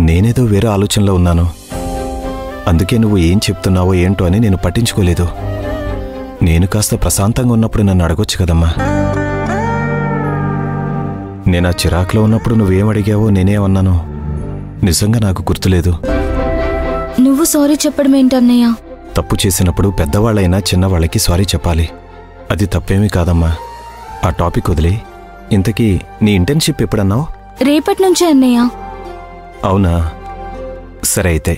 నేనేదో వేరే ఆలోచనలో ఉన్నాను. అందుకే నువ్వు ఏం చెప్తున్నావో ఏంటో అని నేను పట్టించుకోలేదు. నేను కాస్త ప్రశాంతంగా ఉన్నప్పుడు నన్ను అడగొచ్చు కదమ్మా. నేను ఆ చిరాకులో ఉన్నప్పుడు నువ్వేం అడిగావో నేనేమన్నాను నిజంగా నాకు గుర్తులేదు. నువ్వు సారీ చెప్పడం ఏంటన్నయ్య? తప్పు చేసినప్పుడు పెద్దవాళ్ళైనా చిన్నవాళ్ళకి సారీ చెప్పాలి. అది తప్పేమీ కాదమ్మా. ఆ టాపిక్ వదిలి, ఇంతకీ నీ ఇంటర్న్షిప్ ఎప్పుడన్నావు? రేపటి నుంచే అన్నయ్య. అవునా, సరే అయితే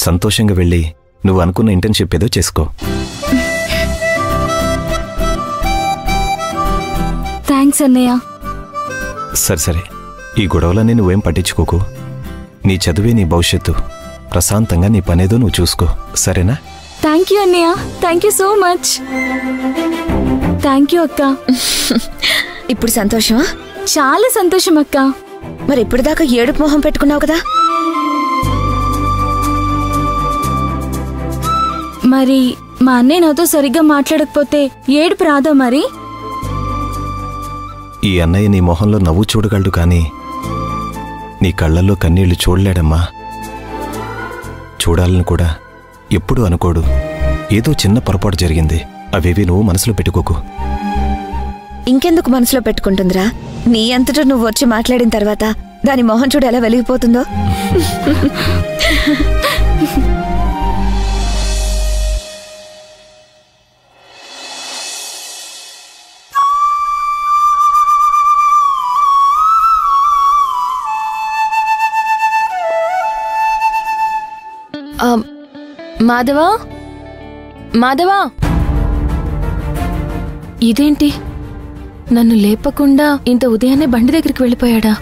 సంతోషంగా వెళ్ళి నువ్వు అనుకున్న ఇంటర్న్షిప్ ఏదో చేసుకో. థ్యాంక్స్ అన్నయ్య. సరే, ఈ గొడవలన్నీ నువ్వేం పట్టించుకోకు. నీ చదువే నీ భవిష్యత్తు. ప్రశాంతంగా నీ పనేదో నువ్వు చూసుకో, సరేనా? థ్యాంక్ యూ అన్నయ్య. Thank you so much. Thank you అక్క. ఇప్పుడు సంతోషమా? చాలా సంతోషం అక్క. మరి ఇప్పుడు దాకా ఏడుపు మొహం పెట్టుకున్నావు కదా? మరి మా అన్నయ్య నాతో సరిగ్గా మాట్లాడకపోతే ఏడుపు రాదా మరి? ఈ అన్నయ్య నీ మొహంలో నవ్వు చూడగలడు, కానీ నీ కళ్ళల్లో కన్నీళ్లు చూడలేడమ్మా. చూడాలని కూడా ఎప్పుడూ అనుకోడు. ఏదో చిన్న పొరపాటు జరిగింది, అవేవి నువ్వు మనసులో పెట్టుకోకు. ఇంకెందుకు మనసులో పెట్టుకుంటుందిరా? నీ అంతటా నువ్వు వచ్చి మాట్లాడిన తర్వాత దాని మొహం చూడు ఎలా వెలిగిపోతుందో. మాధవా, మాధవా, ఇదేంటి నన్ను లేపకుండా ఇంత ఉదయాన్నే బండి దగ్గరికి వెళ్ళిపోయాడా?